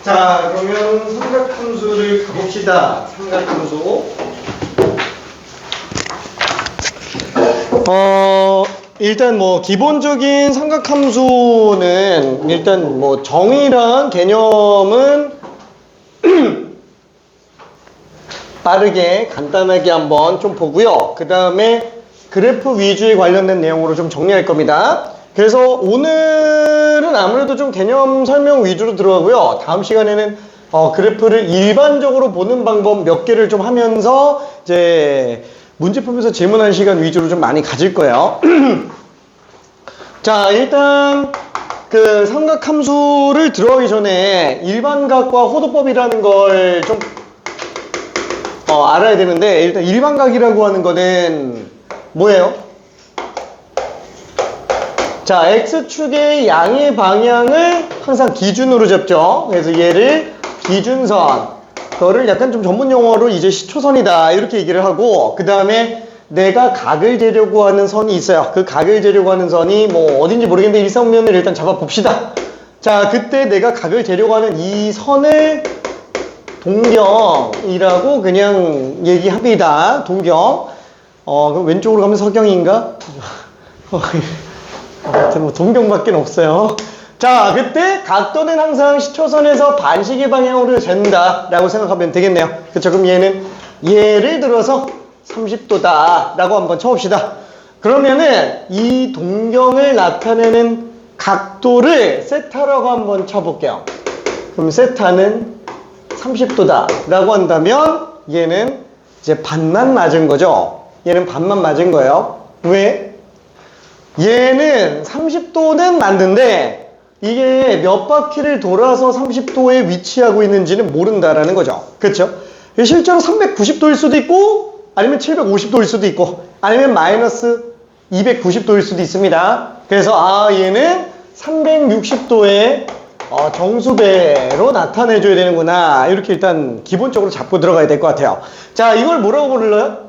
자, 그러면 삼각함수를 가봅시다. 삼각함수. 일단 뭐 기본적인 삼각함수는 일단 뭐 정의랑 개념은 빠르게 간단하게 한번 좀 보고요. 그 다음에 그래프 위주에 관련된 내용으로 좀 정리할 겁니다. 그래서 오늘은 아무래도 좀 개념 설명 위주로 들어가고요. 다음 시간에는 그래프를 일반적으로 보는 방법 몇 개를 좀 하면서 이제 문제 풀면서 질문하는 시간 위주로 좀 많이 가질 거예요. 자, 일단 그 삼각함수를 들어가기 전에 일반각과 호도법이라는 걸 좀 알아야 되는데, 일단 일반각이라고 하는 거는 뭐예요? 자, X축의 양의 방향을 항상 기준으로 잡죠. 그래서 얘를 기준선, 그거를 약간 좀 전문 용어로 이제 시초선이다 이렇게 얘기를 하고, 그 다음에 내가 각을 재려고 하는 선이 있어요. 그 각을 재려고 하는 선이 뭐 어딘지 모르겠는데 일사분면을 일단 잡아봅시다. 자, 그때 내가 각을 재려고 하는 이 선을 동경이라고 그냥 얘기합니다. 동경. 그럼 왼쪽으로 가면 서경인가? 하여튼 뭐 동경밖에 없어요. 자, 그때 각도는 항상 시초선에서 반시계 방향으로 잰다 라고 생각하면 되겠네요. 그쵸? 그럼 얘는 예를 들어서 30도다 라고 한번 쳐봅시다. 그러면은 이 동경을 나타내는 각도를 세타라고 한번 쳐볼게요. 그럼 세타는 30도다 라고 한다면 얘는 이제 반만 맞은 거죠. 얘는 반만 맞은 거예요. 왜? 얘는 30도는 맞는데 이게 몇 바퀴를 돌아서 30도에 위치하고 있는지는 모른다라는 거죠. 그렇죠? 실제로 390도일 수도 있고 아니면 750도일 수도 있고 아니면 마이너스 290도일 수도 있습니다. 그래서 얘는 360도의 정수배로 나타내줘야 되는구나. 이렇게 일단 기본적으로 잡고 들어가야 될 것 같아요. 자, 이걸 뭐라고 불러요?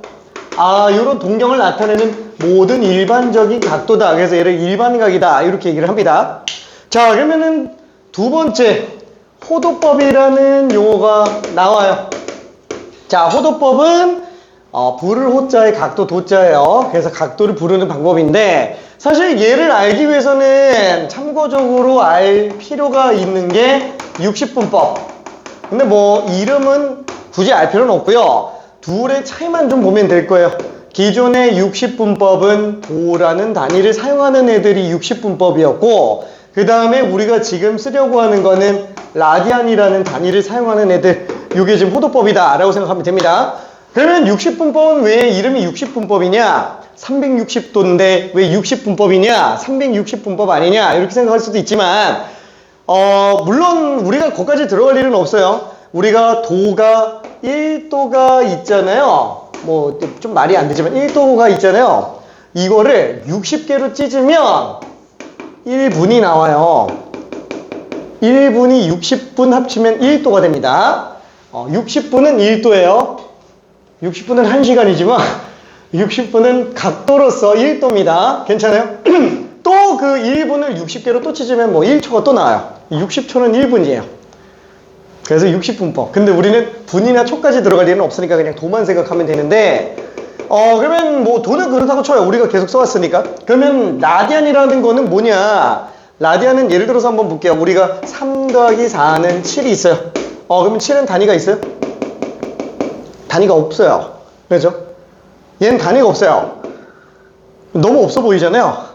이런 동경을 나타내는 모든 일반적인 각도다. 그래서 얘를 일반각이다. 이렇게 얘기를 합니다. 자, 그러면은 두 번째, 호도법이라는 용어가 나와요. 자, 호도법은 부를 호자의 각도 도자예요. 그래서 각도를 부르는 방법인데 사실 얘를 알기 위해서는 참고적으로 알 필요가 있는 게 60분법. 근데 뭐 이름은 굳이 알 필요는 없고요. 둘의 차이만 좀 보면 될 거예요. 기존의 60분법은 도라는 단위를 사용하는 애들이 60분법이었고 그 다음에 우리가 지금 쓰려고 하는 거는 라디안이라는 단위를 사용하는 애들, 이게 지금 호도법이다 라고 생각하면 됩니다. 그러면 60분법은 왜 이름이 60분법이냐? 360도인데 왜 60분법이냐? 360분법 아니냐? 이렇게 생각할 수도 있지만 물론 우리가 거기까지 들어갈 일은 없어요. 우리가 도가 1도가 있잖아요. 뭐 좀 말이 안 되지만 1도가 있잖아요. 이거를 60개로 찢으면 1분이 나와요. 1분이 60분 합치면 1도가 됩니다. 60분은 1도예요. 60분은 1시간이지만 60분은 각도로서 1도입니다. 괜찮아요? 또 그 1분을 60개로 또 찢으면 뭐 1초가 또 나와요. 60초는 1분이에요. 그래서 60분법. 근데 우리는 분이나 초까지 들어갈 일은 없으니까 그냥 도만 생각하면 되는데 그러면 뭐 도는 그렇다고 쳐요. 우리가 계속 써왔으니까. 그러면 라디안이라는 거는 뭐냐? 라디안은 예를 들어서 한번 볼게요. 우리가 3 더하기 4는 7이 있어요. 그러면 7은 단위가 있어요? 단위가 없어요. 그렇죠? 얘는 단위가 없어요. 너무 없어 보이잖아요.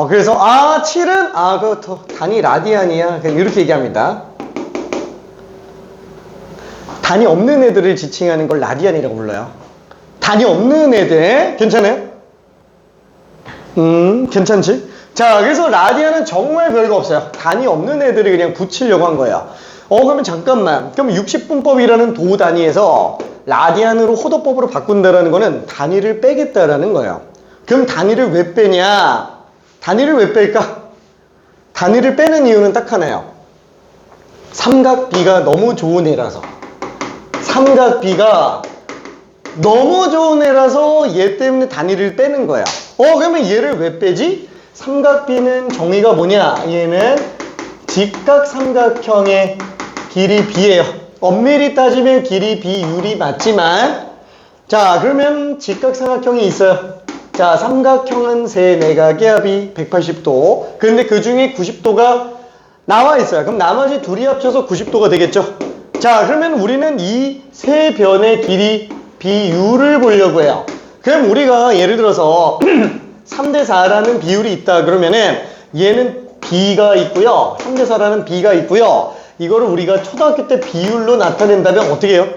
그래서 7은 그 단위 라디안이야. 그냥 이렇게 얘기합니다. 단위 없는 애들을 지칭하는 걸 라디안이라고 불러요. 단위 없는 애들 괜찮아요? 괜찮지? 자, 그래서 라디안은 정말 별거 없어요. 단위 없는 애들을 그냥 붙이려고 한 거예요. 그러면 잠깐만. 그럼 60분법이라는 도 단위에서 라디안으로 호도법으로 바꾼다라는 거는 단위를 빼겠다라는 거예요. 그럼 단위를 왜 빼냐? 단위를 왜 뺄까? 단위를 빼는 이유는 딱 하나예요. 삼각비가 너무 좋은 애라서. 삼각비가 너무 좋은 애라서 얘 때문에 단위를 빼는 거야. 그러면 얘를 왜 빼지? 삼각비는 정의가 뭐냐? 얘는 직각삼각형의 길이 b예요. 엄밀히 따지면 길이 비율이 맞지만, 자, 그러면 직각삼각형이 있어요. 자, 삼각형은 세 내각의 합이 180도. 근데 그 중에 90도가 나와 있어요. 그럼 나머지 둘이 합쳐서 90도가 되겠죠. 자, 그러면 우리는 이 세 변의 길이 비율을 보려고 해요. 그럼 우리가 예를 들어서 3대 4라는 비율이 있다 그러면은 얘는 b가 있고요. 3대 4라는 b가 있고요. 이거를 우리가 초등학교 때 비율로 나타낸다면 어떻게 해요?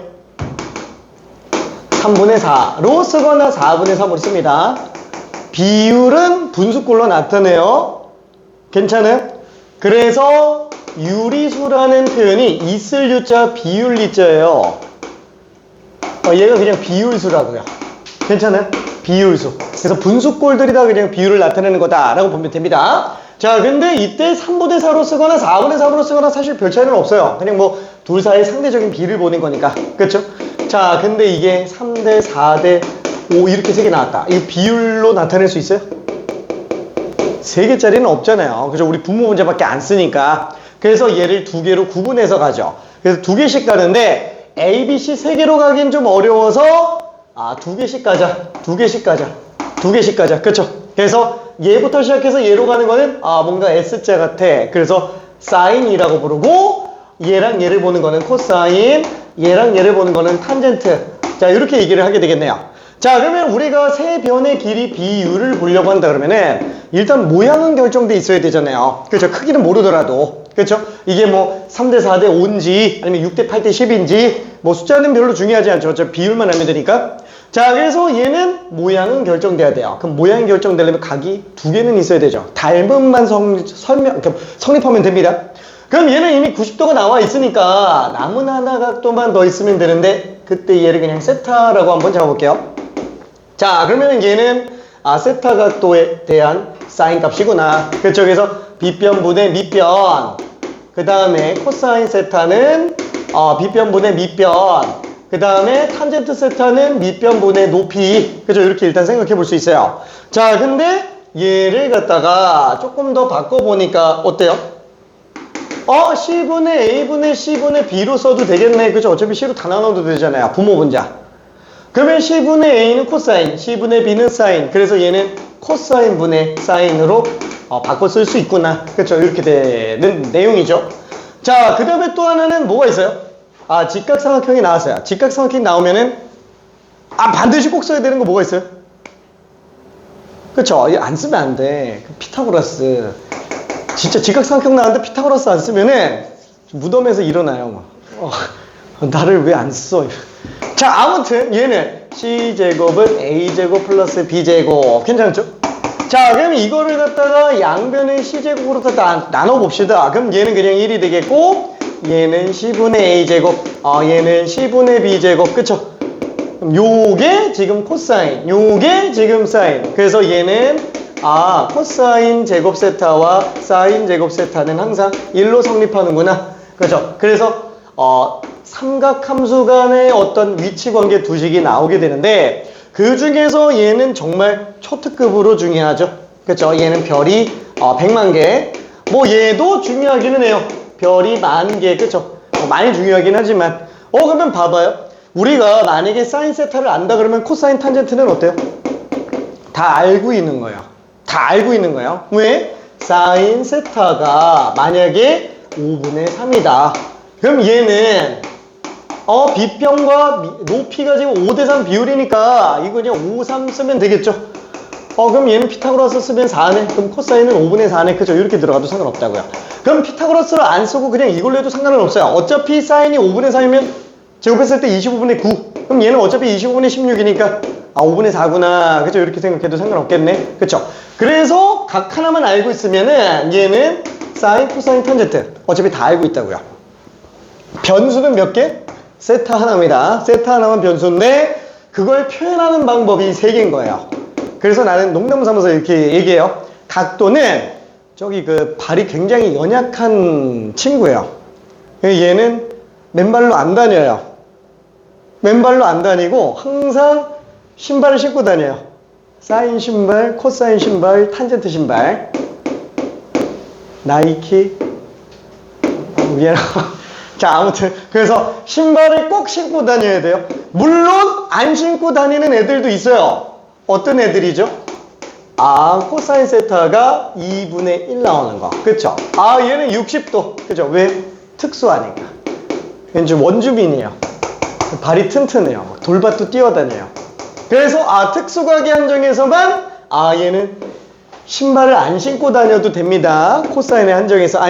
3분의 4로 쓰거나 4분의 3으로 씁니다. 비율은 분수꼴로 나타내요. 괜찮아요? 그래서 유리수라는 표현이 있을 유자 비율 리자예요. 얘가 그냥 비율수라고요. 괜찮아요? 비율수. 그래서 분수꼴들이 다 그냥 비율을 나타내는 거다라고 보면 됩니다. 자, 근데 이때 3분의 4로 쓰거나 4분의 3으로 쓰거나 사실 별 차이는 없어요. 그냥 뭐 둘 사이의 상대적인 비를 보는 거니까. 그렇죠? 자, 근데 이게 3대 4대 5 이렇게 세 개 나왔다. 이거 비율로 나타낼 수 있어요? 3개짜리는 없잖아요. 그죠? 우리 분모 문제밖에 안 쓰니까. 그래서 얘를 2개로 구분해서 가죠. 그래서 2개씩 가는데 A, B, C 3개로 가긴 좀 어려워서 2개씩 가자. 2개씩 가자. 2개씩 가자. 그쵸? 그래서 얘부터 시작해서 얘로 가는 거는 뭔가 S자 같아. 그래서 사인이라고 부르고 얘랑 얘를 보는 거는 코사인, 얘랑 얘를 보는 거는 탄젠트. 자, 이렇게 얘기를 하게 되겠네요. 자, 그러면 우리가 세 변의 길이 비율을 보려고 한다 그러면은 일단 모양은 결정돼 있어야 되잖아요. 그렇죠? 크기는 모르더라도. 그렇죠? 이게 뭐 3대 4대 5인지 아니면 6대 8대 10인지 뭐 숫자는 별로 중요하지 않죠. 저 비율만 알면 되니까. 자, 그래서 얘는 모양은 결정돼야 돼요. 그럼 모양이 결정되려면 각이 2개는 있어야 되죠. 닮음만 성립하면 됩니다. 그럼 얘는 이미 90도가 나와 있으니까 남은 하나 각도만 더 있으면 되는데 그때 얘를 그냥 세타라고 한번 잡아볼게요. 자, 그러면 얘는 세타 각도에 대한 사인 값이구나. 그렇죠? 그래서 빗변분의 밑변. 그 다음에 코사인 세타는 빗변분의 밑변. 그 다음에 탄젠트 세타는 밑변분의 높이. 그죠? 이렇게 일단 생각해 볼 수 있어요. 자, 근데 얘를 갖다가 조금 더 바꿔보니까 어때요? C분의 A분의 C분의 B로 써도 되겠네. 그죠? 어차피 C로 다 나눠도 되잖아요. 부모 분자. 그러면 C분의 A는 코사인, C분의 B는 사인. 그래서 얘는 코사인 분의 사인으로 바꿔 쓸 수 있구나. 그렇죠? 이렇게 되는 내용이죠. 자, 그 다음에 또 하나는 뭐가 있어요? 직각삼각형이 나왔어요. 직각삼각형이 나오면은 반드시 꼭 써야 되는 거 뭐가 있어요? 그렇죠? 안 쓰면 안 돼. 피타고라스. 진짜 직각삼각형 나왔는데 피타고라스 안 쓰면은 무덤에서 일어나요. 나를 왜 안 써? 자, 아무튼 얘는 C제곱은 A제곱 플러스 B제곱. 괜찮죠? 자, 그럼 이거를 갖다가 양변의 C제곱으로 다 나눠봅시다. 그럼 얘는 그냥 1이 되겠고 얘는 C분의 A제곱, 얘는 C분의 B제곱. 그쵸? 그럼 요게 지금 코사인, 요게 지금 사인. 그래서 얘는 코사인 제곱 세타와 사인 제곱 세타는 항상 1로 성립하는구나. 그죠? 그래서 삼각함수 간의 어떤 위치관계 두식이 나오게 되는데 그 중에서 얘는 정말 초특급으로 중요하죠. 그쵸? 얘는 별이 100만 개. 뭐 얘도 중요하기는 해요. 별이 10,000개. 그쵸? 많이 중요하긴 하지만 그러면 봐봐요. 우리가 만약에 사인 세타를 안다 그러면 코사인 탄젠트는 어때요? 다 알고 있는 거예요. 다 알고 있는 거예요. 왜? 사인 세타가 만약에 5분의 3이다. 그럼 얘는 빗변과 높이가 지금 5대3 비율이니까 이거 그냥 5, 3 쓰면 되겠죠. 그럼 얘는 피타고라스 쓰면 4네. 그럼 코사인은 5분의 4네. 그죠? 이렇게 들어가도 상관없다고요. 그럼 피타고라스를 안 쓰고 그냥 이걸로 해도 상관은 없어요. 어차피 사인이 5분의 3이면 제곱했을 때 25분의 9. 그럼 얘는 어차피 25분의 16이니까 5분의 4구나. 그죠? 이렇게 생각해도 상관없겠네. 그쵸? 그래서 각 하나만 알고 있으면은 얘는 사인, 코사인, 탄젠트. 어차피 다 알고 있다고요. 변수는 몇 개? 세타 하나입니다. 세타 하나만 변수인데 그걸 표현하는 방법이 3개인 거예요. 그래서 나는 농담 삼아서 이렇게 얘기해요. 각도는 저기 발이 굉장히 연약한 친구예요. 얘는 맨발로 안 다녀요. 맨발로 안 다니고 항상 신발을 신고 다녀요. 사인 신발, 코사인 신발, 탄젠트 신발. 나이키. 미안하고 자, 아무튼 그래서 신발을 꼭 신고 다녀야 돼요. 물론 안 신고 다니는 애들도 있어요. 어떤 애들이죠? 코사인 세타가 2분의 1 나오는 거. 그쵸? 얘는 60도. 그죠? 왜? 특수하니까. 왠지 원주민이에요. 발이 튼튼해요. 돌밭도 뛰어다녀요. 그래서 특수각의 한정에서만 얘는 신발을 안 신고 다녀도 됩니다. 코사인의 한정에서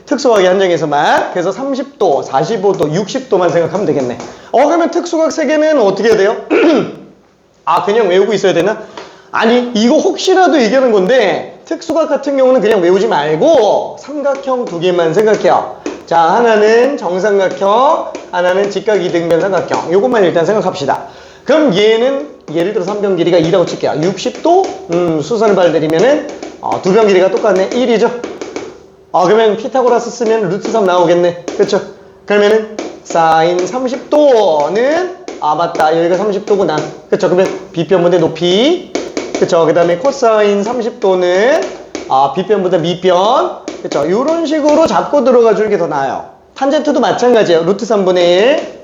특수각의 한정에서만. 그래서 30도, 45도, 60도만 생각하면 되겠네. 그러면 특수각 3개는 어떻게 해야 돼요? 그냥 외우고 있어야 되나? 아니, 이거 혹시라도 얘기하는 건데 특수각 같은 경우는 그냥 외우지 말고 삼각형 2개만 생각해요. 자, 하나는 정삼각형, 하나는 직각 이등변 삼각형. 요것만 일단 생각합시다. 그럼 얘는 예를 들어 3변 길이가 2라고 칠게요. 60도 수선을 발내리면은 2변 길이가 똑같네. 1이죠. 그러면 피타고라스 쓰면 루트 3 나오겠네. 그쵸? 그러면은 사인 30도는 맞다. 여기가 30도구나. 그쵸? 그러면 빗변분의 높이. 그쵸? 그 다음에 코사인 30도는 빗변보다 밑변. 그쵸? 요런 식으로 잡고 들어가 주는 게 더 나아요. 탄젠트도 마찬가지예요. 루트 3분의 1.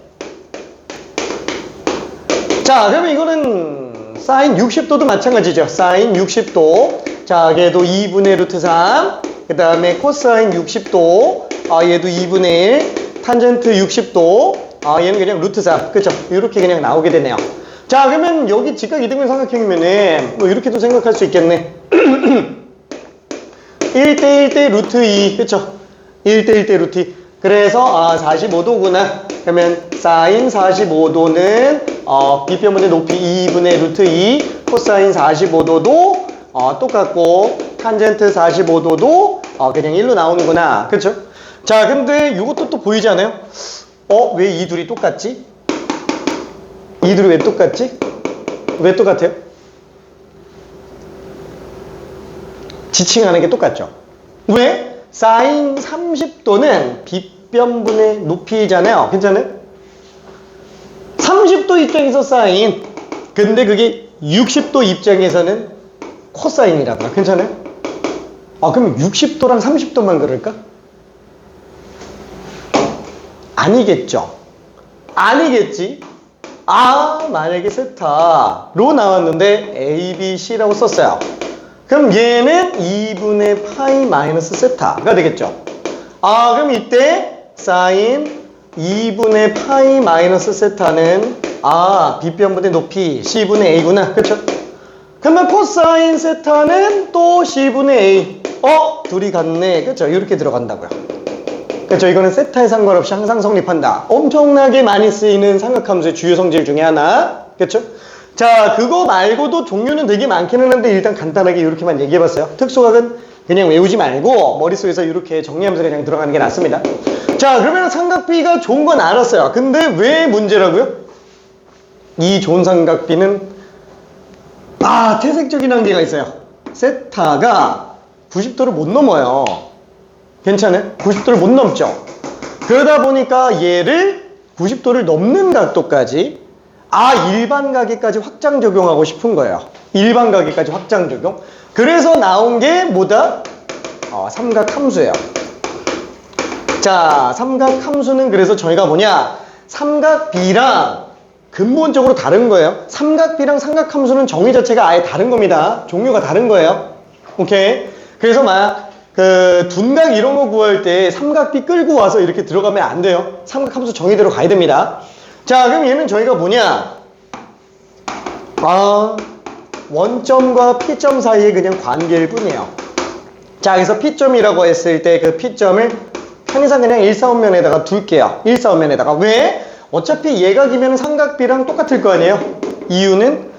자, 그러면 이거는 사인 60도도 마찬가지죠. 사인 60도. 자, 얘도 2분의 루트 3. 그 다음에 코사인 60도. 얘도 2분의 1. 탄젠트 60도. 얘는 그냥 루트 3. 그쵸? 이렇게 그냥 나오게 되네요. 자, 그러면 여기 직각 이등변 삼각형이면은 뭐 이렇게도 생각할 수 있겠네. 1대1대 루트 2. 그쵸? 1대1대 루트 2. 그래서 45도구나. 그러면 사인 45도는 빗변분의 높이 2분의 루트 2. 코사인 45도도 똑같고 탄젠트 45도도 그냥 1로 나오는구나. 그쵸? 자, 근데 이것도 또 보이지 않아요? 왜 이 둘이 똑같지? 이 둘이 왜 똑같지? 왜 똑같아요? 지칭하는 게 똑같죠? 왜? 사인 30도는 빗변분의 높이잖아요. 괜찮아요? 30도 입장에서 사인. 근데 그게 60도 입장에서는 코사인이라고요. 괜찮아요? 그럼 60도랑 30도만 그럴까? 아니겠죠? 아니겠지? 만약에 세타로 나왔는데 A, B, C라고 썼어요. 그럼 얘는 2분의 파이 마이너스 세타가 되겠죠. 그럼 이때 사인 2분의 파이 마이너스 세타는 빗변분의 높이 C분의 A구나. 그쵸? 그러면 코사인 세타는 또 C분의 A. 둘이 같네. 그쵸? 이렇게 들어간다고요. 그쵸? 이거는 세타에 상관없이 항상 성립한다. 엄청나게 많이 쓰이는 삼각함수의 주요 성질 중에 하나. 그쵸? 자, 그거 말고도 종류는 되게 많기는 한데 일단 간단하게 이렇게만 얘기해봤어요. 특수각은 그냥 외우지 말고 머릿속에서 이렇게 정리하면서 그냥 들어가는 게 낫습니다. 자, 그러면 삼각비가 좋은 건 알았어요. 근데 왜 문제라고요? 이 좋은 삼각비는 태색적인 한계가 있어요. 세타가 90도를 못 넘어요. 괜찮아요? 90도를 못 넘죠. 그러다 보니까 얘를 90도를 넘는 각도까지 일반 가계까지 확장 적용하고 싶은 거예요. 일반 가계까지 확장 적용. 그래서 나온 게 뭐다? 삼각함수예요. 자, 삼각함수는 그래서 저희가 뭐냐? 삼각비랑 근본적으로 다른 거예요. 삼각비랑 삼각함수는 정의 자체가 아예 다른 겁니다. 종류가 다른 거예요. 오케이? 그래서 둔각 이런 거 구할 때 삼각비 끌고 와서 이렇게 들어가면 안 돼요. 삼각함수 정의대로 가야 됩니다. 자, 그럼 얘는 저희가 뭐냐? 원점과 P점 사이에 그냥 관계일 뿐이에요. 자, 그래서 P점이라고 했을 때 그 P점을 편의상 그냥 일사원면에다가 둘게요. 일사원면에다가. 왜? 어차피 얘각이면 삼각비랑 똑같을 거 아니에요? 이유는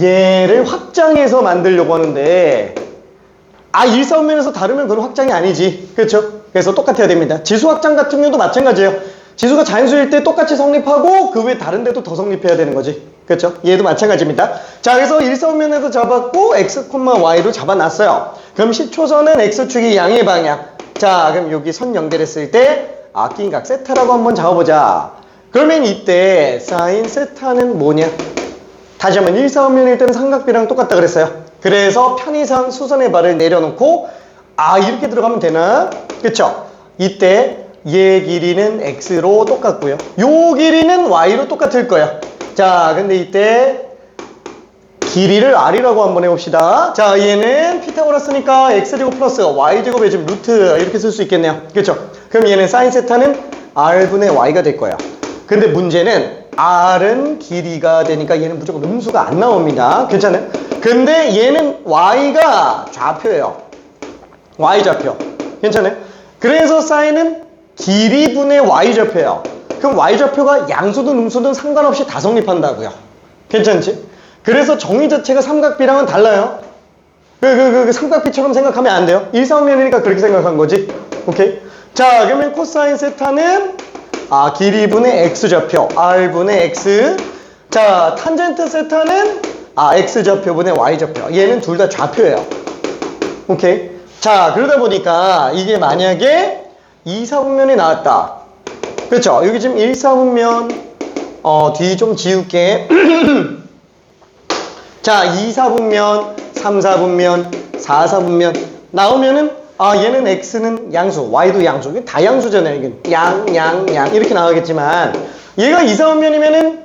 얘를 확장해서 만들려고 하는데 일사원면에서 다르면 그건 확장이 아니지. 그렇죠? 그래서 똑같아야 됩니다. 지수 확장 같은 경우도 마찬가지예요. 지수가 자연수일 때 똑같이 성립하고 그 외 다른 데도 더 성립해야 되는 거지. 그렇죠? 얘도 마찬가지입니다. 자, 그래서 일사원면에서 잡았고 x, y로 잡아놨어요. 그럼 시초선은 x축이 양의 방향. 자, 그럼 여기 선 연결했을 때 낀 각 세타라고 한번 잡아보자. 그러면 이때 사인 세타는 뭐냐? 다시 한번 일사원면일 때는 삼각비랑 똑같다 그랬어요. 그래서 편의상 수선의 발을 내려놓고 이렇게 들어가면 되나? 그쵸? 이때 얘 길이는 x로 똑같고요. 요 길이는 y로 똑같을 거예요. 자, 근데 이때 길이를 r이라고 한번 해봅시다. 자, 얘는 피타고라스니까 x제곱 플러스 y제곱의 지금 루트 이렇게 쓸 수 있겠네요. 그렇죠? 그럼 얘는 사인 세타는 r분의 y가 될 거예요. 근데 문제는 r은 길이가 되니까 얘는 무조건 음수가 안 나옵니다. 괜찮아요? 근데 얘는 y가 좌표예요. y좌표. 괜찮아요? 그래서 사인은 길이분의 y좌표예요. 그럼 y좌표가 양수든 음수든 상관없이 다 성립한다고요. 괜찮지? 그래서 정의 자체가 삼각비랑은 달라요. 삼각비처럼 생각하면 안 돼요. 일사분면이니까 그렇게 생각한 거지. 오케이? 자, 그러면 코사인 세타는 길이분의 x좌표 r분의 x. 자, 탄젠트 세타는 x좌표분의 y좌표. 얘는 둘 다 좌표예요. 오케이? 자, 그러다 보니까 이게 만약에 2사분면이 나왔다. 그렇죠? 여기 지금 1사분면 뒤 좀 지울게. 자, 2사분면, 3사분면, 4사분면 나오면은 얘는 x는 양수, y도 양수. 이게 다 양수잖아요. 이게 양 이렇게 나가겠지만 얘가 2사분면이면은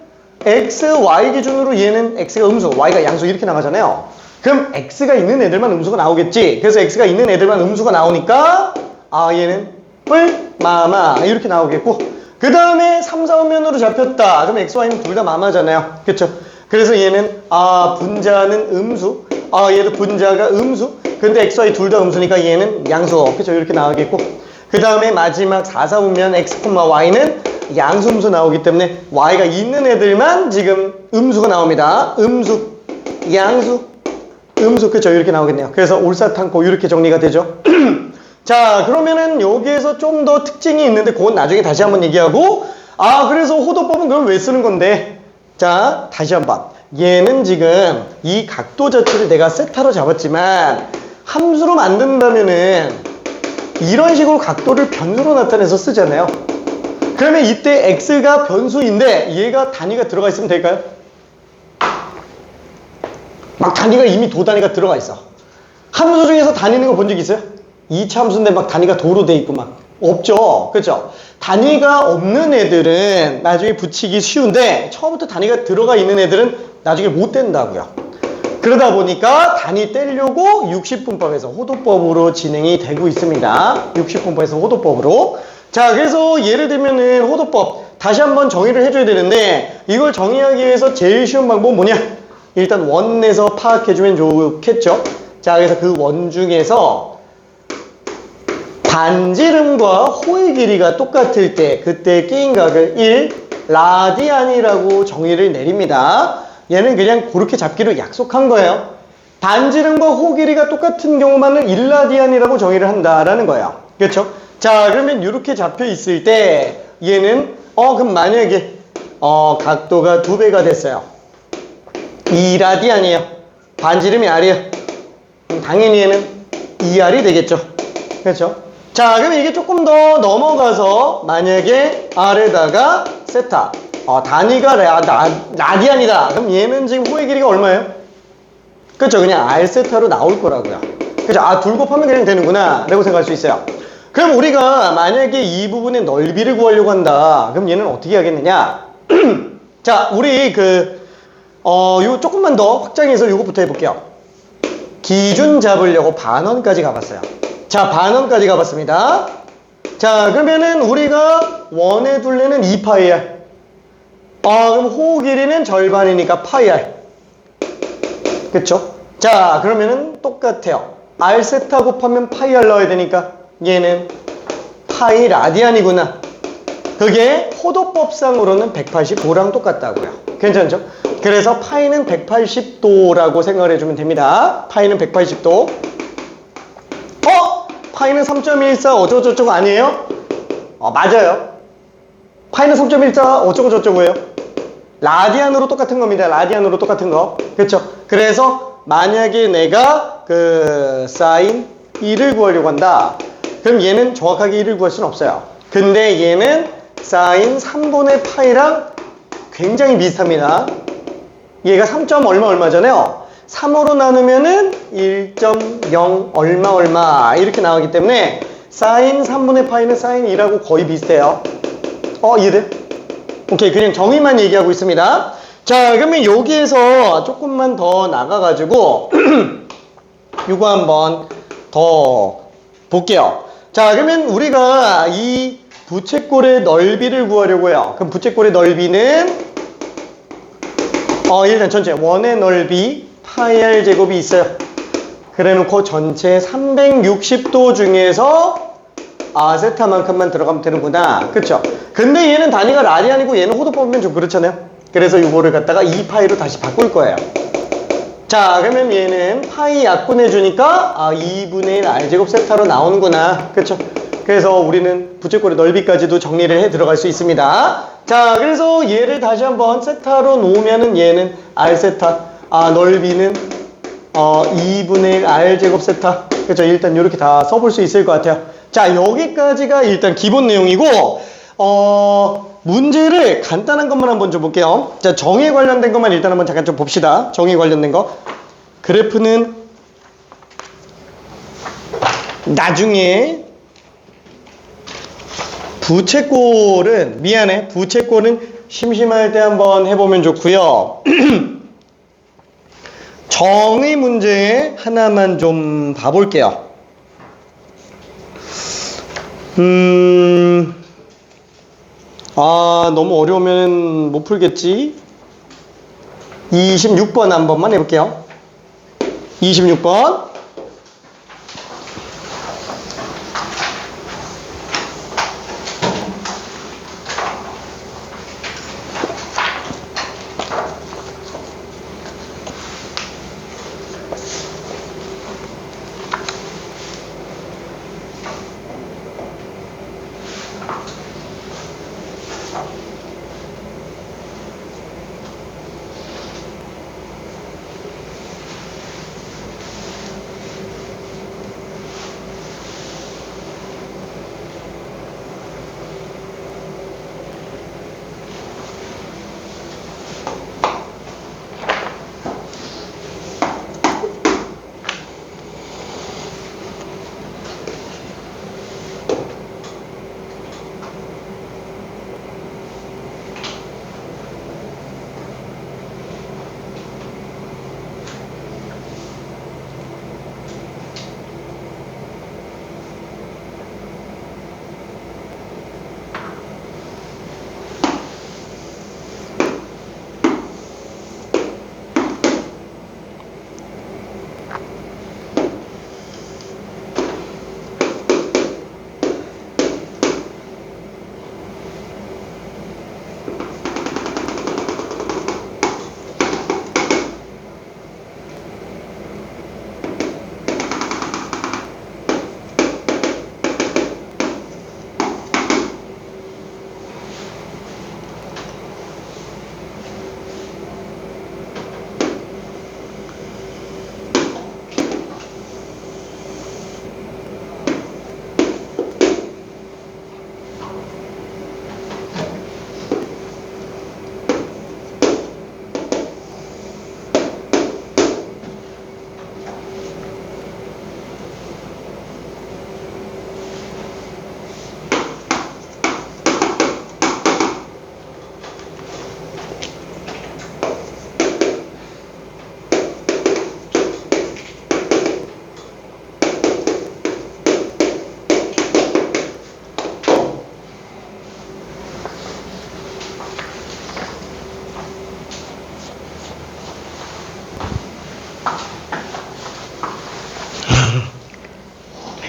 x, y 기준으로 얘는 x가 음수, y가 양수 이렇게 나가잖아요. 그럼 x가 있는 애들만 음수가 나오겠지. 그래서 x가 있는 애들만 음수가 나오니까 얘는 뿔, 마마 이렇게 나오겠고, 그 다음에 3, 4분면으로 잡혔다. 그럼 x, y는 둘 다 마마잖아요. 그쵸? 그래서 얘는 분자는 음수, 얘도 분자가 음수. 근데 x, y 둘 다 음수니까 얘는 양수. 그쵸? 이렇게 나오겠고, 그 다음에 마지막 4, 4분면 x, y는 양수 음수 나오기 때문에 y가 있는 애들만 지금 음수가 나옵니다. 음수, 양수, 음수. 그쵸? 이렇게 나오겠네요. 그래서 올사탕코 이렇게 정리가 되죠. 자, 그러면은 여기에서 좀 더 특징이 있는데 그건 나중에 다시 한번 얘기하고, 그래서 호도법은 그걸 왜 쓰는 건데, 자, 다시 한번. 얘는 지금 이 각도 자체를 내가 세타로 잡았지만 함수로 만든다면은 이런 식으로 각도를 변수로 나타내서 쓰잖아요. 그러면 이때 x가 변수인데 얘가 단위가 들어가 있으면 될까요? 막 단위가 이미 도 단위가 들어가 있어. 함수 중에서 다니는 거 본 적 있어요? 2차 함수인데 막 단위가 도로 돼 있고 막 없죠. 그렇죠? 단위가 없는 애들은 나중에 붙이기 쉬운데 처음부터 단위가 들어가 있는 애들은 나중에 못 된다고요. 그러다 보니까 단위 떼려고 60분법에서 호도법으로 진행이 되고 있습니다. 60분법에서 호도법으로. 자, 그래서 예를 들면은 호도법 다시 한번 정의를 해줘야 되는데, 이걸 정의하기 위해서 제일 쉬운 방법은 뭐냐? 일단 원에서 파악해주면 좋겠죠. 자, 그래서 그 원 중에서 반지름과 호의 길이가 똑같을 때 그때 끼인 각을 1 라디안이라고 정의를 내립니다. 얘는 그냥 그렇게 잡기로 약속한 거예요. 반지름과 호 길이가 똑같은 경우만은 1라디안이라고 정의를 한다라는 거예요. 그렇죠? 자, 그러면 이렇게 잡혀 있을 때 얘는 그럼 만약에 각도가 2배가 됐어요. 2라디안이에요. 반지름이 r이에요. 그럼 당연히 얘는 2r이 되겠죠. 그렇죠? 자, 그럼 이게 조금 더 넘어가서 만약에 r에다가 세타, 단위가 라디안이다. 그럼 얘는 지금 호의 길이가 얼마예요? 그렇죠? 그냥 r 세타로 나올 거라고요. 그렇죠? 둘 곱하면 그냥 되는구나 라고 생각할 수 있어요. 그럼 우리가 만약에 이 부분의 넓이를 구하려고 한다. 그럼 얘는 어떻게 하겠느냐? 자, 우리 요 조금만 더 확장해서 요거부터 해볼게요. 기준 잡으려고 반원까지 가봤어요. 자, 반원까지 가봤습니다. 자, 그러면은 우리가 원의 둘레는 2파이r. 그럼 호 길이는 절반이니까 파이r. 그쵸? 자, 그러면은 똑같아요. r 세타 곱하면 파이r 넣어야 되니까 얘는 파이 라디안이구나. 그게 호도법상으로는 185랑 똑같다고요. 괜찮죠? 그래서 파이는 180도라고 생각을 해주면 됩니다. 파이는 180도. 파이는 3.14 어쩌고저쩌고 아니에요? 맞아요. 파이는 3.14 어쩌고저쩌고예요. 라디안으로 똑같은 겁니다. 라디안으로 똑같은 거. 그렇죠? 그래서 만약에 내가 사인 1을 구하려고 한다. 그럼 얘는 정확하게 1을 구할 수는 없어요. 근데 얘는 사인 3분의 파이랑 굉장히 비슷합니다. 얘가 3. 얼마잖아요. 3으로 나누면은 1.0 얼마 이렇게 나오기 때문에 사인 3분의 파이는 사인 2라고 거의 비슷해요. 이해돼? 오케이, 그냥 정의만 얘기하고 있습니다. 자, 그러면 여기에서 조금만 더 나가가지고 이거 한번 더 볼게요. 자, 그러면 우리가 이 부채꼴의 넓이를 구하려고 해요. 그럼 부채꼴의 넓이는 일단 전체 원의 넓이 파이 r 제곱이 있어요. 그래놓고 전체 360도 중에서 세타만큼만 들어가면 되는구나. 그쵸? 근데 얘는 단위가 라디안이고 얘는 호도 뽑으면 좀 그렇잖아요. 그래서 이거를 갖다가 2파이로 다시 바꿀 거예요. 자, 그러면 얘는 파이 약분해 주니까 2분의 1 r제곱 세타로 나오는구나. 그쵸? 그래서 우리는 부채꼴의 넓이까지도 정리를 해 들어갈 수 있습니다. 자, 그래서 얘를 다시 한번 세타로 놓으면은 얘는 r 세타, 넓이는 2분의 1 r제곱 세타. 그쵸? 일단 이렇게 다 써볼 수 있을 것 같아요. 자, 여기까지가 일단 기본 내용이고, 문제를 간단한 것만 한번 좀 볼게요. 자, 정의에 관련된 것만 일단 한번 잠깐 좀 봅시다. 정의에 관련된 거. 그래프는 나중에 부채꼴은 부채꼴은 심심할 때 한번 해보면 좋고요. 정의 문제 하나만 좀 봐볼게요. 너무 어려우면 못 풀겠지. 26번 한 번만 해볼게요. 26번.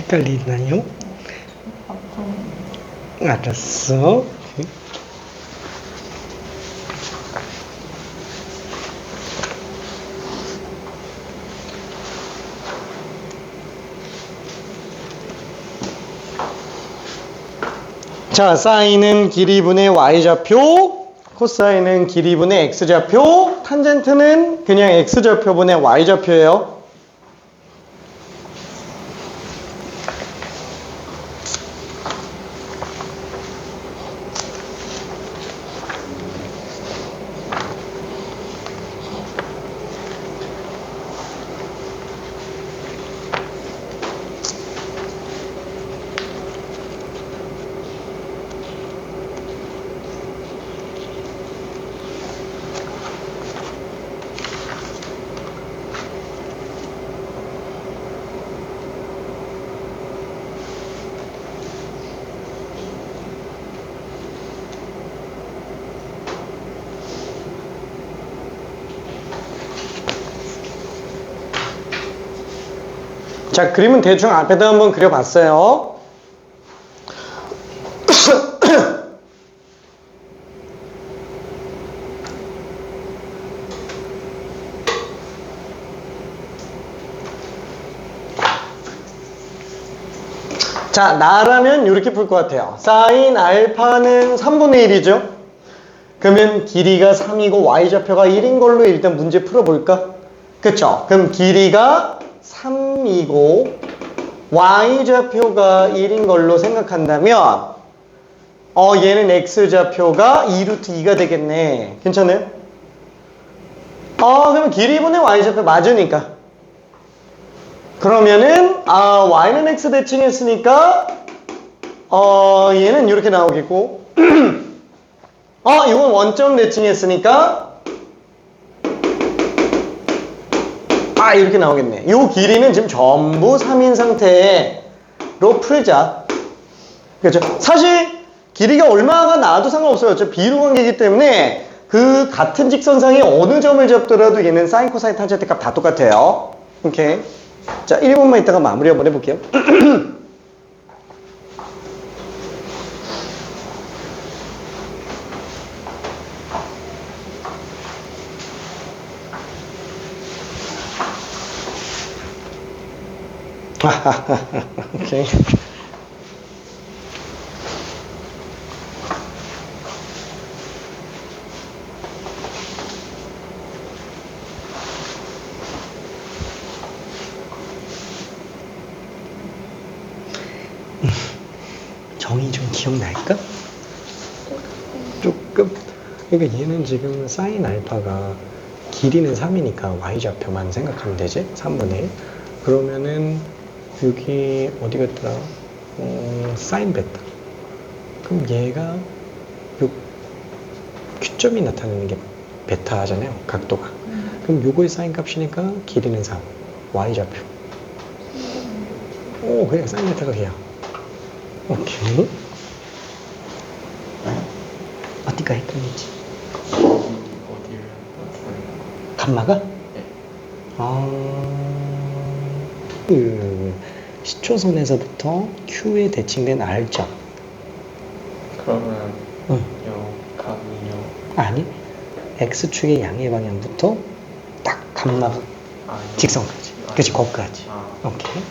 헷갈리나요? 알았어. 자, 사인은 길이분의 y좌표, 코사인은 길이분의 x좌표, 탄젠트는 그냥 x좌표분의 y좌표예요. 자, 그림은 대충 앞에다 한번 그려봤어요. 자, 나라면 이렇게 풀 것 같아요. 사인 알파는 3분의 1이죠? 그러면 길이가 3이고 y좌표가 1인 걸로 일단 문제 풀어볼까? 그쵸? 그럼 길이가 3이고 y좌표가 1인 걸로 생각한다면 얘는 x좌표가 2루트 2가 되겠네. 괜찮아요? 그러면 길이분의 y좌표 맞으니까. 그러면은 y는 x 대칭했으니까 얘는 이렇게 나오겠고 이건 원점 대칭했으니까 이렇게 나오겠네. 이 길이는 지금 전부 3인 상태로 풀자. 그렇죠? 사실 길이가 얼마가 나와도 상관없어요. 어차피 비로 관계이기 때문에 그 같은 직선상에 어느 점을 잡더라도 얘는 사인, 코사인, 탄젠트 값 다 똑같아요. 오케이. 자, 1번만 이따가 마무리 한번 해볼게요. 오케이. 정의 좀 기억날까? 조금. 그러니까 얘는 지금 사인 알파가 길이는 3이니까 y좌표만 생각하면 되지? 3분의 1. 그러면은 여기 어디 갔더라? 사인 베타. 그럼 얘가 요 Q점이 나타나는 게 베타잖아요. 각도가. 그럼 요거의 사인 값이니까 길이는 3. y좌표. 그냥 사인 베타가 걔야. 오케이. 어디가 헷갈리지? 어디를? 감마가? 네. 그 시초선에서부터 Q에 대칭된 R점. 그러면 응. 요 각이요. 아니, X축의 양의 방향부터 딱 감마가 직선까지. 그치, 거기까지. 오케이.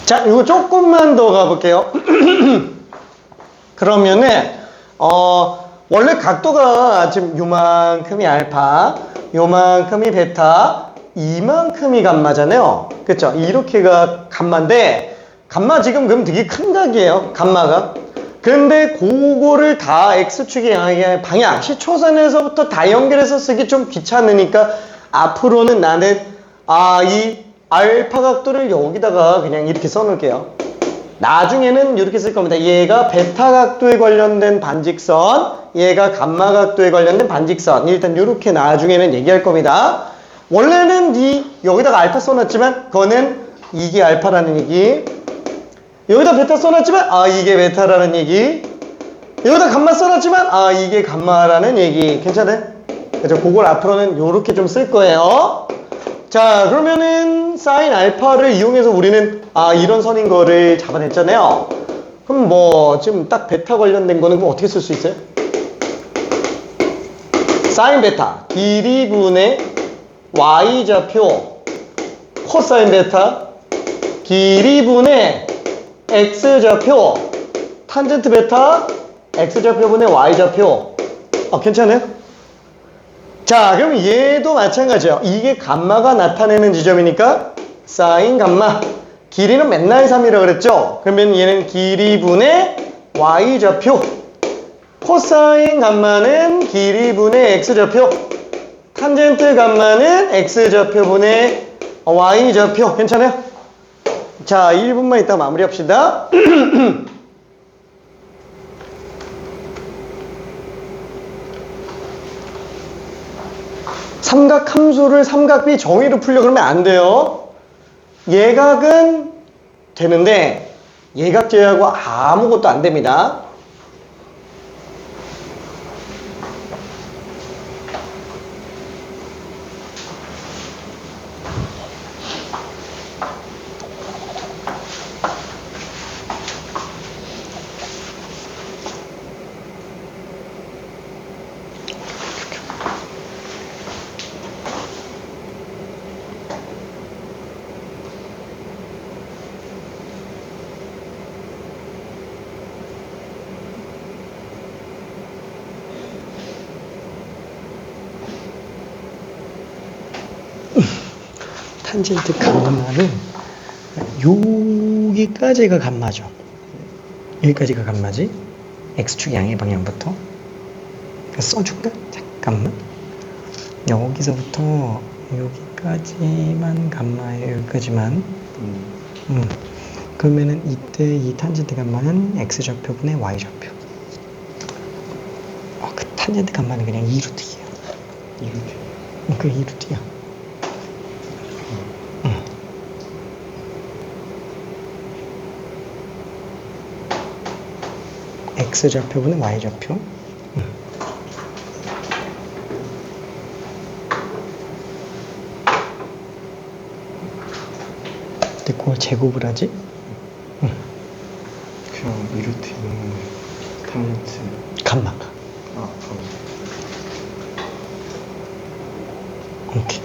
자, 이거 조금만 더 가볼게요. 그러면은, 원래 각도가 지금 요만큼이 알파, 요만큼이 베타, 이만큼이 감마잖아요. 그쵸? 이렇게가 감마인데, 감마 지금 그럼 되게 큰 각이에요. 감마가. 근데 그거를 다 X축의 양의 방향, 시초선에서부터 다 연결해서 쓰기 좀 귀찮으니까, 앞으로는 나는, 이 알파 각도를 여기다가 그냥 이렇게 써놓을게요. 나중에는 이렇게 쓸 겁니다. 얘가 베타 각도에 관련된 반직선, 얘가 감마 각도에 관련된 반직선. 일단 이렇게 나중에는 얘기할 겁니다. 원래는 여기다가 알파 써놨지만 그거는 이게 알파라는 얘기. 여기다 베타 써놨지만 이게 베타라는 얘기. 여기다 감마 써놨지만 이게 감마라는 얘기. 괜찮아요? 그래서 그걸 앞으로는 이렇게 좀 쓸 거예요. 자, 그러면은 사인 알파를 이용해서 우리는 이런 선인 거를 잡아냈잖아요. 그럼 뭐 지금 딱 베타 관련된 거는 그럼 어떻게 쓸 수 있어요? 사인 베타 길이분의 y좌표 코사인 베타 길이분의 x좌표 탄젠트 베타 x좌표분의 y좌표. 괜찮아요? 자, 그럼 얘도 마찬가지예요. 이게 감마가 나타내는 지점이니까 사인 감마. 길이는 맨날 3이라고 그랬죠? 그러면 얘는 길이분의 y좌표, 코사인 감마는 길이분의 x좌표, 탄젠트 감마는 x좌표분의 y좌표. 괜찮아요? 자, 1분만 있다 마무리합시다. 삼각 함수를 삼각비 정의로 풀려 그러면 안 돼요. 예각은 되는데 예각 제외하고 아무것도 안 됩니다. 탄젠트 감마는 여기까지가 감마죠. 여기까지가 감마지. x축 양의 방향부터 써줄까? 잠깐만. 여기서부터 여기까지만 감마예요. 여기까지만. 그러면은 이때 이 탄젠트 감마는 x좌표분의 y좌표. 그 탄젠트 감마는 그냥 2루트예요. 2루트. 그 2루트야. x좌표분의 y좌표. 근데 그걸 제곱을 하지? 그냥 이루트 있는 탄젠트. 감마가. 아, 오케이.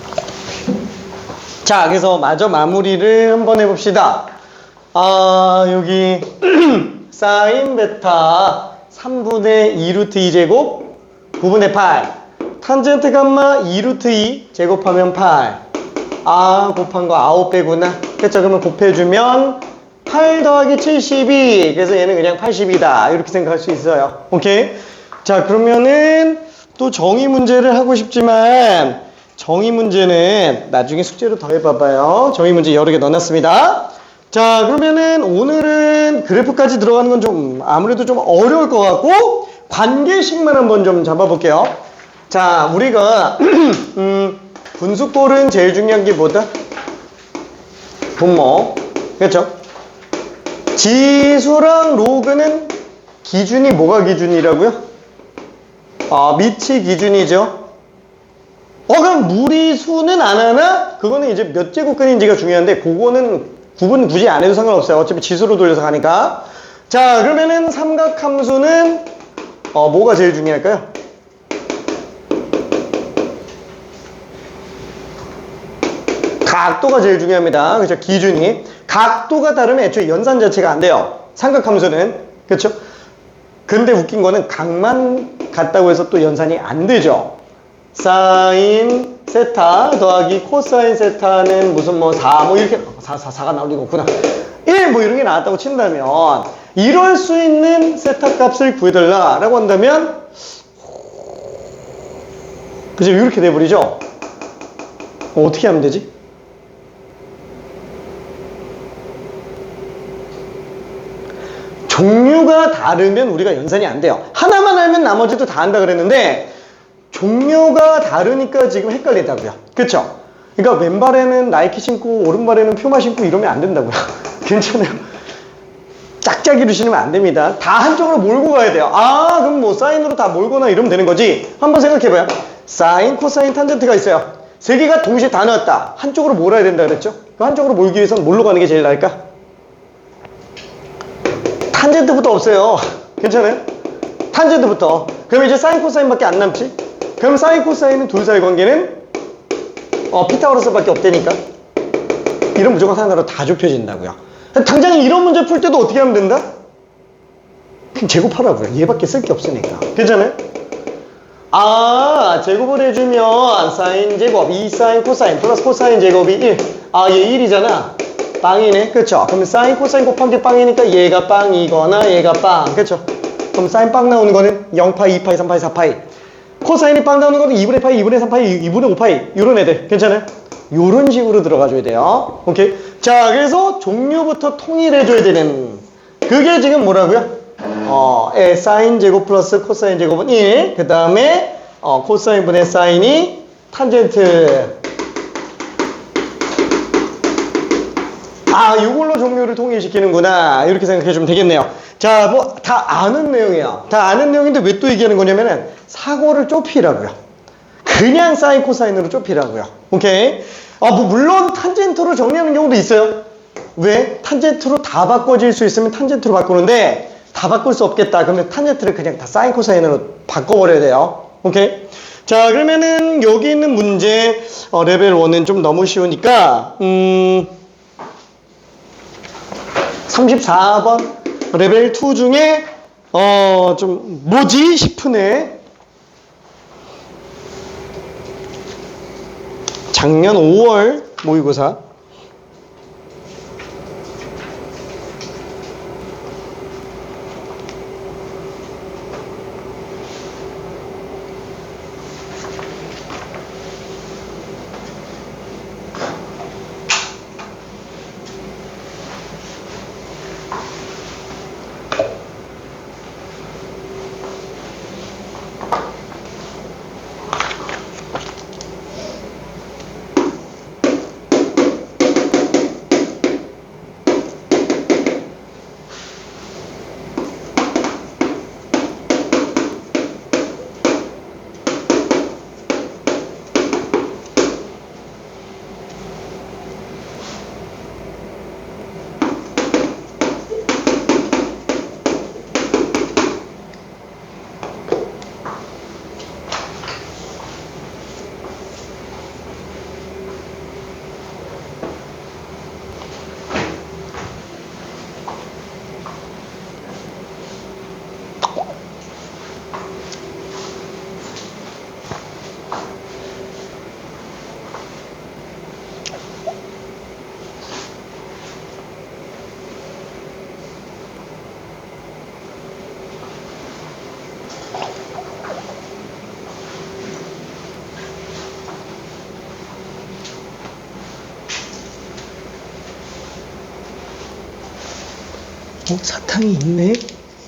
자, 그래서 마저 마무리를 한번 해봅시다. 여기 사인 베타 3분의 2루트 2제곱 9분의 8 탄젠트 감마 2루트 2 제곱하면 8 곱한 거 9배구나. 그쵸? 그러면 곱해주면 8 더하기 72 그래서 얘는 그냥 80이다 이렇게 생각할 수 있어요. 오케이? 자, 그러면은 또 정의 문제를 하고 싶지만 정의 문제는 나중에 숙제로 더 해봐봐요. 정의 문제 여러 개 넣어놨습니다. 자, 그러면은 오늘은 그래프까지 들어가는 건 좀 아무래도 좀 어려울 것 같고 관계식만 한번 좀 잡아볼게요. 자, 우리가 분수꼴은 제일 중요한 게 뭐다? 분모. 그렇죠? 지수랑 로그는 기준이 뭐가 기준이라고요? 밑이 기준이죠. 그럼 무리수는 안 하나? 그거는 이제 몇 제곱근인지가 중요한데 그거는 구분 굳이 안 해도 상관없어요. 어차피 지수로 돌려서 가니까. 자, 그러면은 삼각함수는 뭐가 제일 중요할까요? 각도가 제일 중요합니다. 그렇죠? 기준이. 각도가 다르면 애초에 연산 자체가 안 돼요. 삼각함수는. 그렇죠? 근데 웃긴 거는 각만 같다고 해서 또 연산이 안 되죠. 사인 세타 더하기 코사인 세타는 무슨 4 이렇게 4가 나올 리가 없구나. 1 이런 게 나왔다고 친다면 이럴 수 있는 세타 값을 구해달라 라고 한다면 그죠? 이렇게 돼버리죠. 어떻게 하면 되지? 종류가 다르면 우리가 연산이 안 돼요. 하나만 알면 나머지도 다 한다 그랬는데 종류가 다르니까 지금 헷갈리다고요. 그쵸? 그러니까 왼발에는 나이키 신고 오른발에는 퓨마 신고 이러면 안 된다고요. 괜찮아요? 짝짝이로 신으면 안 됩니다. 다 한쪽으로 몰고 가야 돼요. 그럼 사인으로 다 몰거나 이러면 되는 거지. 한번 생각해봐요. 사인, 코사인, 탄젠트가 있어요. 세 개가 동시에 다 나왔다. 한쪽으로 몰아야 된다 그랬죠? 그 한쪽으로 몰기 위해서는 뭘로 가는 게 제일 나을까? 탄젠트부터 없어요. 괜찮아요? 탄젠트부터. 그럼 이제 사인, 코사인밖에 안 남지? 그럼 사인, 코사인은 둘 사이 관계는 피타고라스밖에 없다니까. 이런 무조건 하나로 다 좁혀진다고요. 당장 이런 문제 풀 때도 어떻게 하면 된다? 그냥 제곱하라고요. 얘밖에 쓸 게 없으니까. 괜찮아요? 제곱을 해주면 사인 제곱 2 사인 코사인 플러스 코사인 제곱이 1. 얘 1이잖아. 빵이네. 그쵸? 그러면 사인 코사인 곱한 게 빵이니까 얘가 빵이거나 얘가 빵. 그쵸? 그럼 사인 빵 나오는 거는 0파이, 2파이, 3파이, 4파이. 코사인이 빵 나오는 거는 2분의 파이, 2분의 3파이, 2분의 5파이. 요런 애들. 괜찮아요? 요런 식으로 들어가줘야 돼요. 오케이? 자, 그래서 종류부터 통일해줘야 되는. 그게 지금 뭐라고요? 사인 제곱 플러스 코사인 제곱은 1. 그 다음에, 코사인 분의 사인이 탄젠트. 아, 이걸로 종류를 통일시키는구나. 이렇게 생각해주면 되겠네요. 자, 뭐, 다 아는 내용이에요. 다 아는 내용인데 왜 또 얘기하는 거냐면은, 사고를 좁히라고요. 그냥 사인, 코사인으로 좁히라고요. 오케이? 뭐, 물론 탄젠트로 정리하는 경우도 있어요. 왜? 탄젠트로 다 바꿔질 수 있으면 탄젠트로 바꾸는데, 다 바꿀 수 없겠다. 그러면 탄젠트를 그냥 다 사인, 코사인으로 바꿔버려야 돼요. 오케이? 자, 그러면은, 여기 있는 문제, 레벨 1은 좀 너무 쉬우니까, 34번 레벨 2 중에 좀 뭐지 싶은 애 작년 5월 모의고사 사탕이 있네?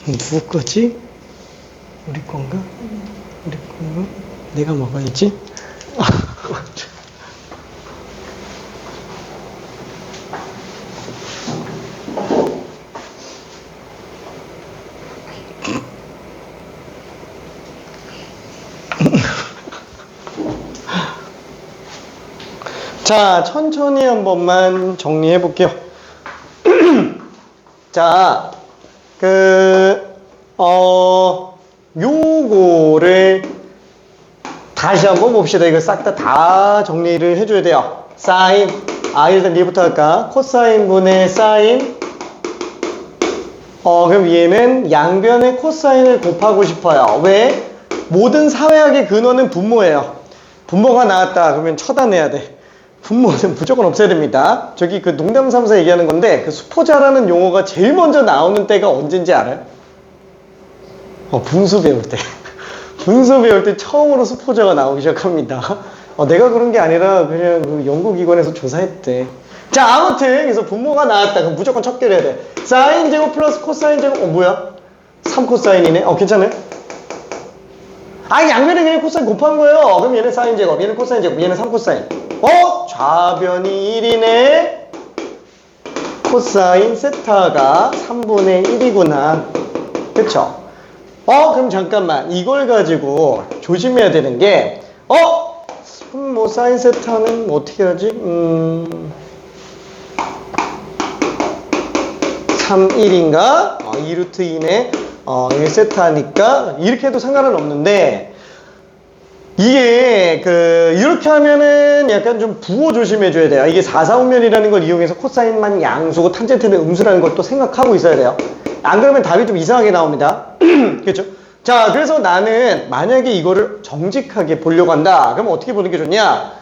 누구 거지? 우리 건가? 우리 건가? 내가 먹어야지. 자, 천천히 한 번만 정리해 볼게요. 자, 요거를 다시 한번 봅시다. 이거 싹 다 정리를 해줘야 돼요. 사인, 일단 얘부터 할까? 코사인 분의 사인. 그럼 얘는 양변의 코사인을 곱하고 싶어요. 왜? 모든 사회학의 근원은 분모예요. 분모가 나왔다. 그러면 쳐다내야 돼. 분모는 무조건 없애야 됩니다. 저기 그 농담 삼아서 얘기하는 건데 그 수포자라는 용어가 제일 먼저 나오는 때가 언젠지 알아요? 분수 배울 때. 분수 배울 때 처음으로 수포자가 나오기 시작합니다. 내가 그런 게 아니라 그냥 그 연구기관에서 조사했대. 자, 아무튼 그래서 분모가 나왔다. 그럼 무조건 척결해야 돼. 사인 제곱 플러스 코사인 제곱. 뭐야? 3코사인이네. 괜찮아요? 양면에 그냥 코사인 곱한 거예요. 그럼 얘는 사인 제곱, 얘는 코사인 제곱, 얘는 3코사인. 좌변이 1이네. 코사인 세타가 3분의 1이구나. 그쵸? 그럼 잠깐만. 이걸 가지고 조심해야 되는 게, 그럼 뭐 사인 세타는 어떻게 하지? 3, 1인가? 2루트 2네. 1 세타니까 이렇게 해도 상관은 없는데, 이게 이렇게 하면은 약간 좀 부호 조심해줘야 돼요. 이게 4,4분면이라는 걸 이용해서 코사인만 양수고 탄젠트는 음수라는 걸 또 생각하고 있어야 돼요. 안 그러면 답이 좀 이상하게 나옵니다. 그렇죠? 자, 그래서 나는 만약에 이거를 정직하게 보려고 한다. 그럼 어떻게 보는 게 좋냐?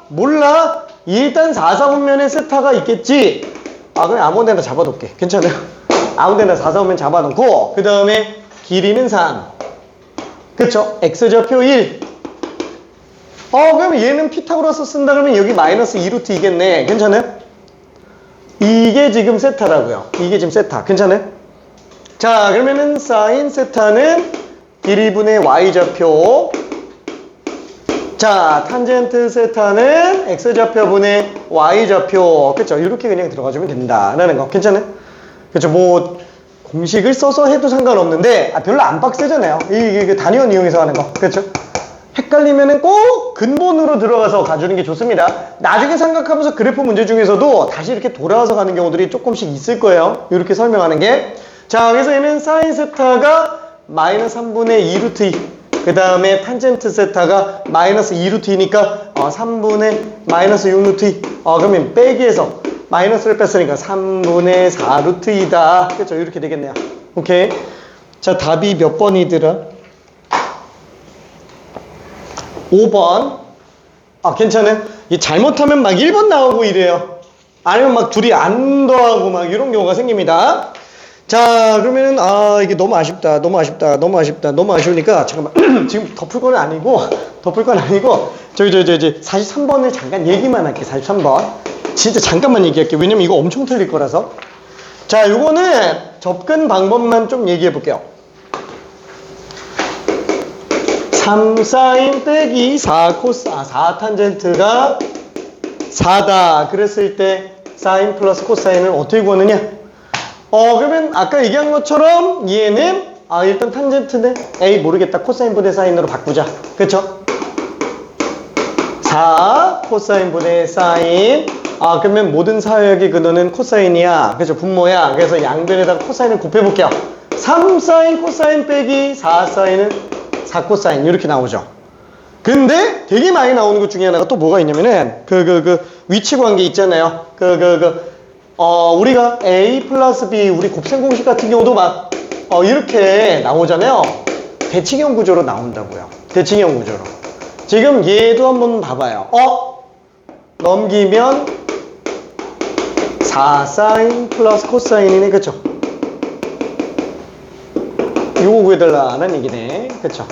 몰라. 일단 4,4분면에 세타가 있겠지. 그럼 아무 데나 잡아둘게. 괜찮아요? 아무데나 4, 4 오면 잡아놓고 그 다음에 길이는 3. 그쵸? x좌표 1. 그러면 얘는 피타고라스 쓴다 그러면 여기 마이너스 2루트 이겠네. 괜찮아요? 이게 지금 세타라고요. 이게 지금 세타. 괜찮아요? 자, 그러면은 사인 세타는 길이분의 y좌표. 자, 탄젠트 세타는 x좌표분의 y좌표. 그쵸? 이렇게 그냥 들어가주면 된다라는 거. 괜찮아요? 그쵸? 뭐 공식을 써서 해도 상관없는데 별로 안 빡세잖아요. 이게 단위원 이용해서 하는 거. 그쵸? 헷갈리면은 꼭 근본으로 들어가서 가주는 게 좋습니다. 나중에 생각하면서 그래프 문제 중에서도 다시 이렇게 돌아와서 가는 경우들이 조금씩 있을 거예요. 이렇게 설명하는 게. 자, 그래서 얘는 사인 세타가 마이너스 3분의 2루트 2. 그 다음에 탄젠트 세타가 마이너스 2루트 2니까 3분의 마이너스 6루트 2. 그러면 빼기에서 마이너스를 뺐으니까 3분의 4루트 2다. 그렇죠? 이렇게 되겠네요. 오케이. 자, 답이 몇 번이더라? 5번. 괜찮아요? 이 잘못하면 막 1번 나오고 이래요. 아니면 막 둘이 안 더하고 막 이런 경우가 생깁니다. 자, 그러면은 이게 너무 아쉽다. 너무 아쉬우니까 잠깐만. 지금 덮을 건 아니고 저기 43번을 잠깐 얘기만 할게. 43번. 진짜 잠깐만 얘기할게. 왜냐면 이거 엄청 틀릴 거라서. 자, 요거는 접근 방법만 좀 얘기해 볼게요. 3 사인 빼기 4 코스 4 탄젠트가 4다. 그랬을 때 사인 플러스 코사인을 어떻게 구하느냐? 그러면 아까 얘기한 것처럼 얘는 일단 탄젠트는 A 모르겠다. 코사인분의 사인으로 바꾸자. 그쵸? 4 코사인분의 사인. 그러면 모든 사역의 근원은 코사인이야. 그죠? 분모야. 그래서 양변에다가 코사인을 곱해볼게요. 3 사인 코사인 빼기 4 사인은 4 코사인 이렇게 나오죠. 근데 되게 많이 나오는 것 중에 하나가 또 뭐가 있냐면은 위치 관계 있잖아요. 우리가 A 플러스 B 우리 곱셈 공식 같은 경우도 막 이렇게 나오잖아요. 대칭형 구조로 나온다고요. 대칭형 구조로. 지금 얘도 한번 봐봐요. 넘기면 4 사인 플러스 코사인이네. 그쵸? 요거 구해달라는 얘기네. 그쵸?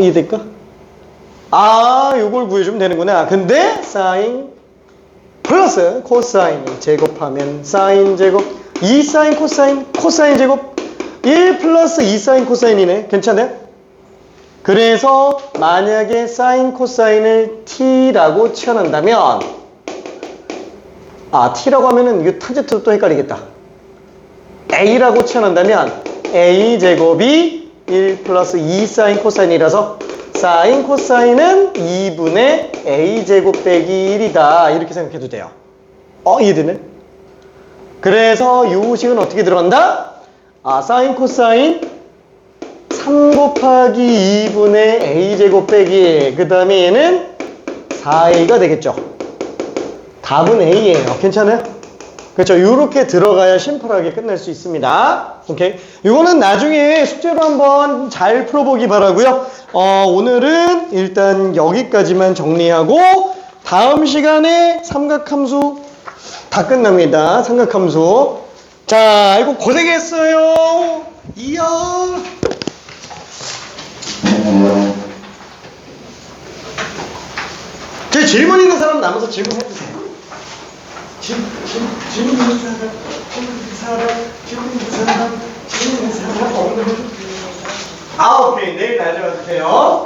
이해될까? 요걸 구해주면 되는구나. 근데 사인 플러스 코사인을 제곱하면 사인 제곱 2 사인 코사인 제곱 1 플러스 2 사인 코사인이네. 괜찮아요? 그래서 만약에 사인 코사인을 t라고 치환한다면 t라고 하면은 이거 탄젠트도 또 헷갈리겠다. a라고 치환한다면 a 제곱이 1 플러스 2 사인 코사인이라서 사인 코사인은 2분의 a 제곱 빼기 1이다. 이렇게 생각해도 돼요. 이해되네? 그래서 이 식은 어떻게 들어간다? 사인 코사인 3 곱하기 2분의 a 제곱 빼기 1. 그 다음에 얘는 4a가 되겠죠. 답은 a예요. 괜찮아요? 그렇죠. 이렇게 들어가야 심플하게 끝낼 수 있습니다. 오케이. 이거는 나중에 숙제로 한번 잘 풀어보기 바라고요. 오늘은 일단 여기까지만 정리하고 다음 시간에 삼각함수 다 끝납니다. 삼각함수. 자, 이거 고생했어요. 이야. 제 질문 있는 사람 남아서 질문해주세요. 질문 있는 사람 없는. 오케이. 내일 가져와 주세요.